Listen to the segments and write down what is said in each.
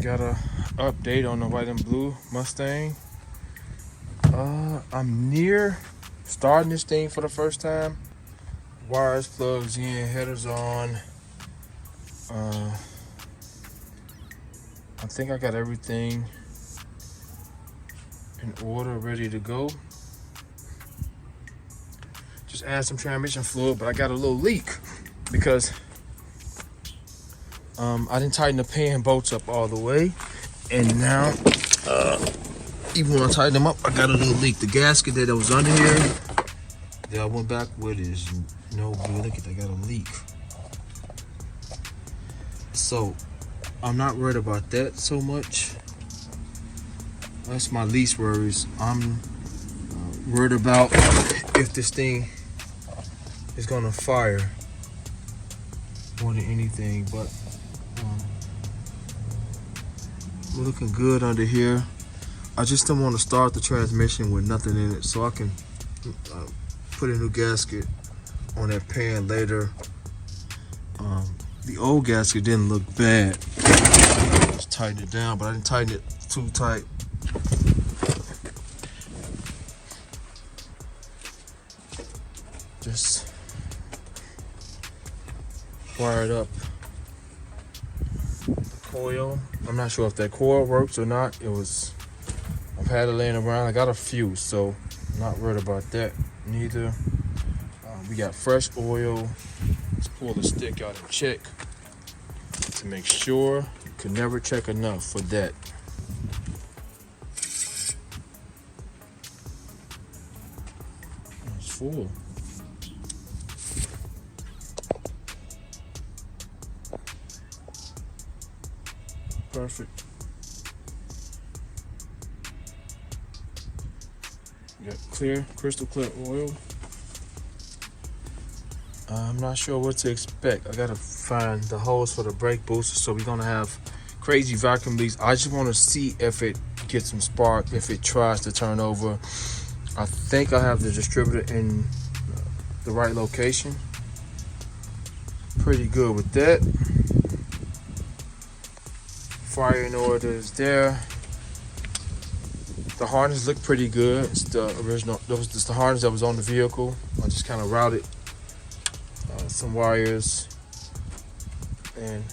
Got a update on the white and blue Mustang. I'm near starting this thing for the first time. Wires plugs in, headers on. I think I got everything in order, ready to go. Just add some transmission fluid, but I got a little leak because I didn't tighten the pan bolts up all the way, and now even when I tighten them up, I got a little leak. The gasket that was under here that I went back with is no good. Look at that, I got a leak. So I'm not worried about that so much. That's my least worries. I'm worried about if this thing is gonna fire more than anything, but we're looking good under here. I just don't want to start the transmission with nothing in it, so I can put a new gasket on that pan later. The old gasket didn't look bad. Just tighten it down, but I didn't tighten it too tight. Just wired up the coil. I'm not sure if that coil works or not. I've had it laying around. I got a few, so I'm not worried about that neither. We got fresh oil. Let's pull the stick out and check to make sure. Could never check enough for that. It's full. Perfect. Got clear, crystal clear oil. I'm not sure what to expect. I gotta find the holes for the brake booster, so we're gonna have crazy vacuum leaks. I just want to see if it gets some spark, if it tries to turn over. I think I have the distributor in the right location. Pretty good with that. Fire in order is there. The harness looked pretty good. It's the original. That was just the harness that was on the vehicle. I just kind of routed some wires and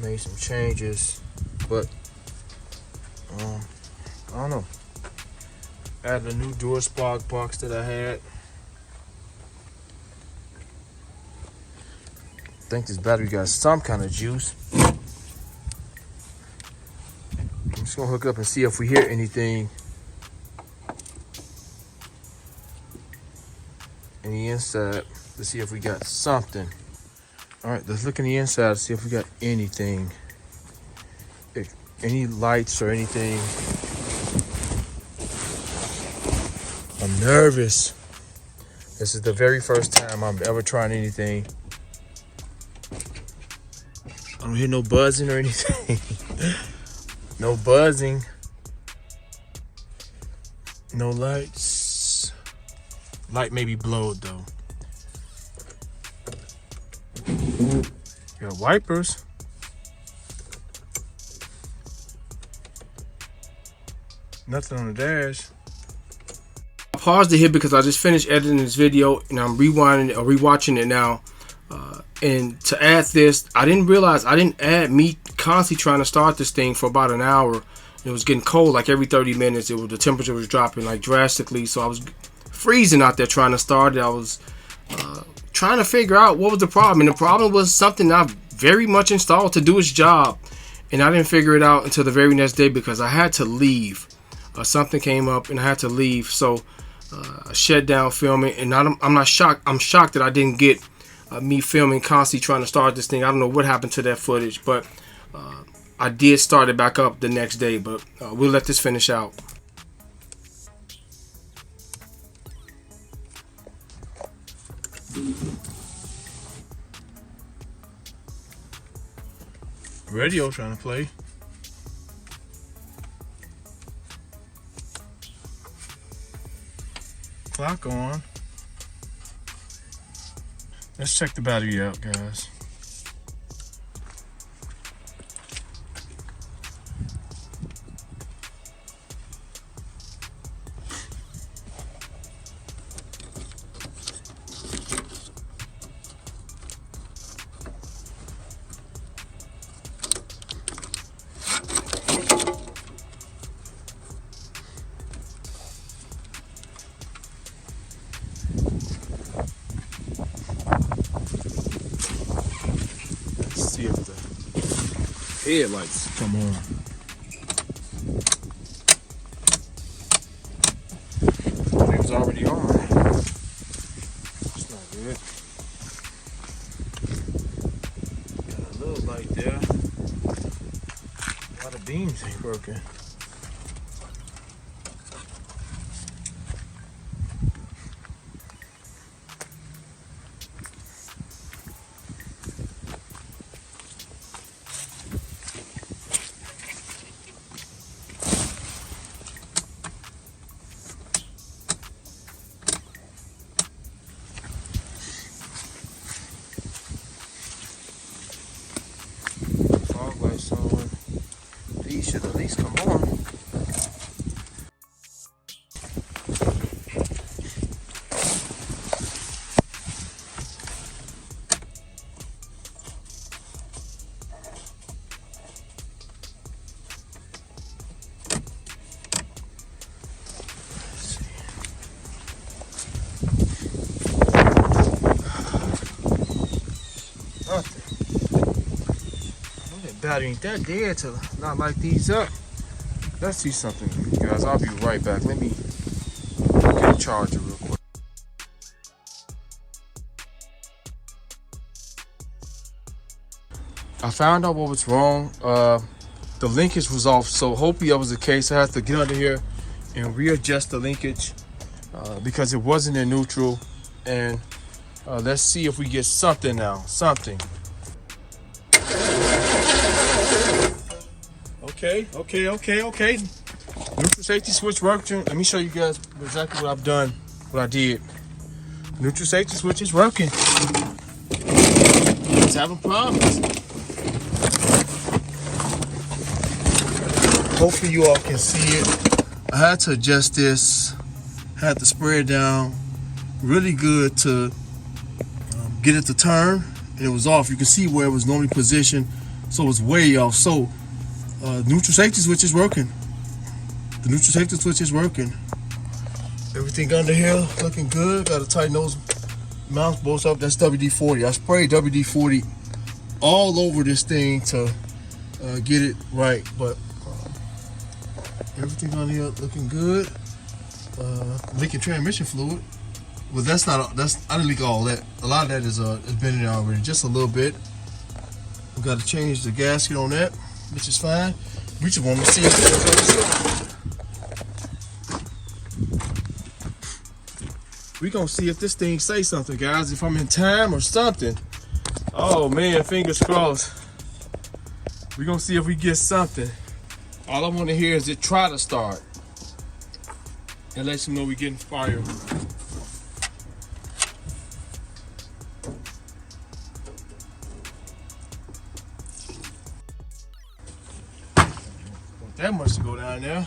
made some changes, but I don't know. Added a new door spark box that I had. I think this battery got some kind of juice. I'm just gonna hook up and see if we hear anything in the inside to see if we got something. All right, let's look in the inside to see if we got anything, if any lights or anything. I'm nervous. This is the very first time I'm ever trying anything. I don't hear no buzzing or anything. No buzzing. No lights. Light may be blowed though. Got wipers. Nothing on the dash. I paused it here because I just finished editing this video and I'm rewinding it or rewatching it now. And to add this, I didn't realize I didn't add me constantly trying to start this thing for about an hour. It was getting cold like every 30 minutes. The temperature was dropping like drastically, so I was freezing out there trying to start it. I was trying to figure out what was the problem, and the problem was something I very much installed to do its job, and I didn't figure it out until the very next day because I had to leave. Something came up and I had to leave, so I shut down filming. And I'm not shocked. I'm shocked that I didn't get me filming constantly trying to start this thing. I don't know what happened to that footage, but I did start it back up the next day. But we'll let this finish out. Radio trying to play. Clock on. Let's check the battery out, guys. Headlights come on. It was already on. That's not good. Got a little light there. A lot of beams ain't working. Fog lights on. These should at least come on. Nothing. That battery ain't that dead to not light these up. Let's see something, guys. I'll be right back. Let me get a charger real quick. I found out what was wrong. The linkage was off, so hopefully that was the case. I have to get under here and readjust the linkage because it wasn't in neutral. And let's see if we get something now. Something. Okay. Neutral safety switch working. Let me show you guys exactly what I've done, what I did. Neutral safety switch is working. It's having problems. Hopefully you all can see it. I had to adjust this. Had to spray it down really good to get it to turn, and it was off. You can see where it was normally positioned, so it was way off. So neutral safety switch is working. The neutral safety switch is working. Everything under here looking good. Got to tighten those mounts bolts up. That's WD-40. I sprayed WD-40 all over this thing to get it right, but everything on here looking good. Leaking transmission fluid. Well, I didn't leak all that. A lot of that has been in there already, just a little bit. We got to change the gasket on that, which is fine. We just want to see if it goes. We gonna see if this thing say something, guys. If I'm in time or something. Oh man, fingers crossed. We gonna see if we get something. All I want to hear is it try to start. And let you know we getting fired. Want that much to go down there.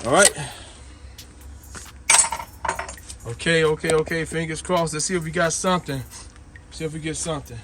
All right. Okay. Fingers crossed. Let's see if we got something. See if we get something.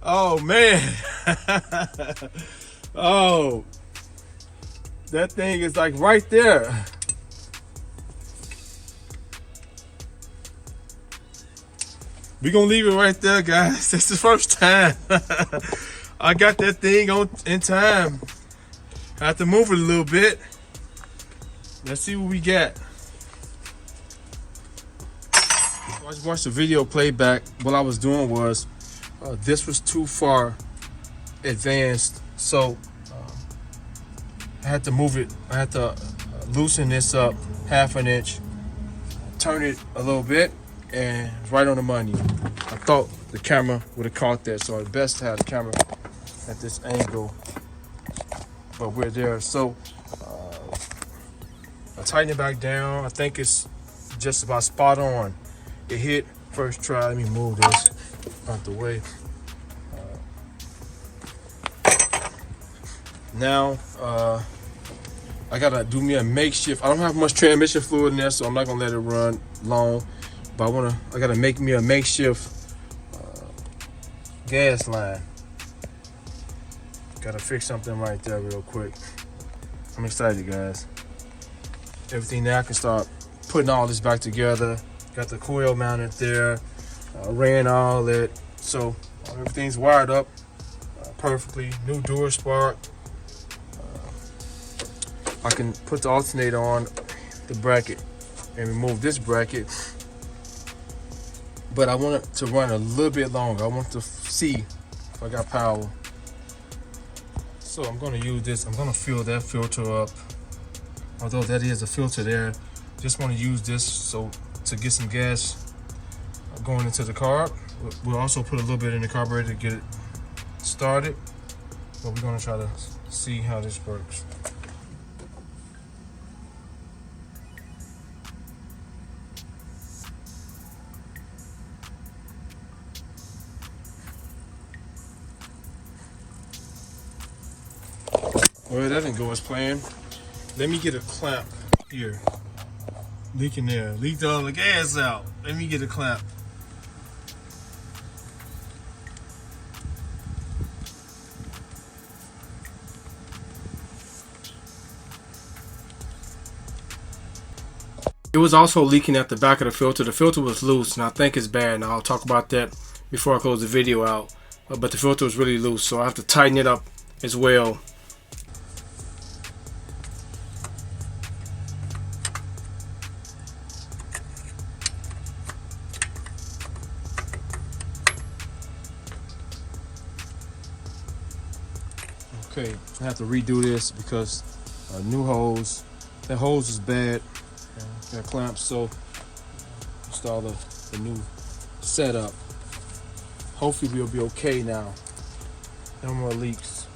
Oh man. Oh, that thing is like right there. We're gonna leave it right there, guys. This is the first time I got that thing on in time. I have to move it a little bit. Let's see what we got. I just watched the video playback. What I was doing was this was too far advanced, so I had to move it. I had to loosen this up half an inch, turn it a little bit, and it's right on the money. I thought the camera would have caught that, so it's best to have the camera at this angle, but we're there. So tighten it back down. I think it's just about spot on. It hit first try. Let me move this out the way. Now I gotta do me a makeshift. I don't have much transmission fluid in there, so I'm not gonna let it run long. But I gotta make me a makeshift gas line. Gotta fix something right there real quick. I'm excited, guys. Everything now I can start putting all this back together. Got the coil mounted there. Ran all that, so everything's wired up perfectly. New door spark. I can put the alternator on the bracket and remove this bracket, but I want it to run a little bit longer. I want to see if I got power. So I'm going to use this. I'm going to fill that filter up. Although that is a filter there, just want to use this so to get some gas going into the carb. We'll also put a little bit in the carburetor to get it started, but we're going to try to see how this works. Well, that didn't go as planned. Let me get a clamp here. Leaking there. Leaked all the gas out. Let me get a clamp. It was also leaking at the back of the filter. The filter was loose, and I think it's bad. And I'll talk about that before I close the video out. But the filter was really loose, so I have to tighten it up as well. Okay, I have to redo this because new hose. That hose is bad. Got clamps, so install the new setup. Hopefully we'll be okay now. No more leaks.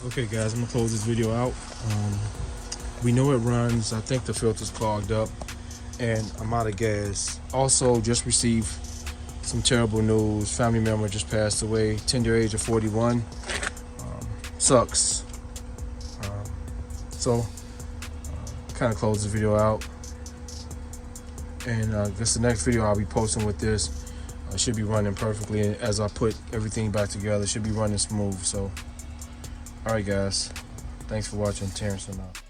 Okay guys, I'm gonna close this video out. We know it runs. I think the filter's clogged up and I'm out of gas. Also just received some terrible news. Family member just passed away, tender age of 41. Sucks. So kind of close the video out. And this the next video I'll be posting with this. Should be running perfectly as I put everything back together. Should be running smooth. So alright guys, thanks for watching. Terrence out.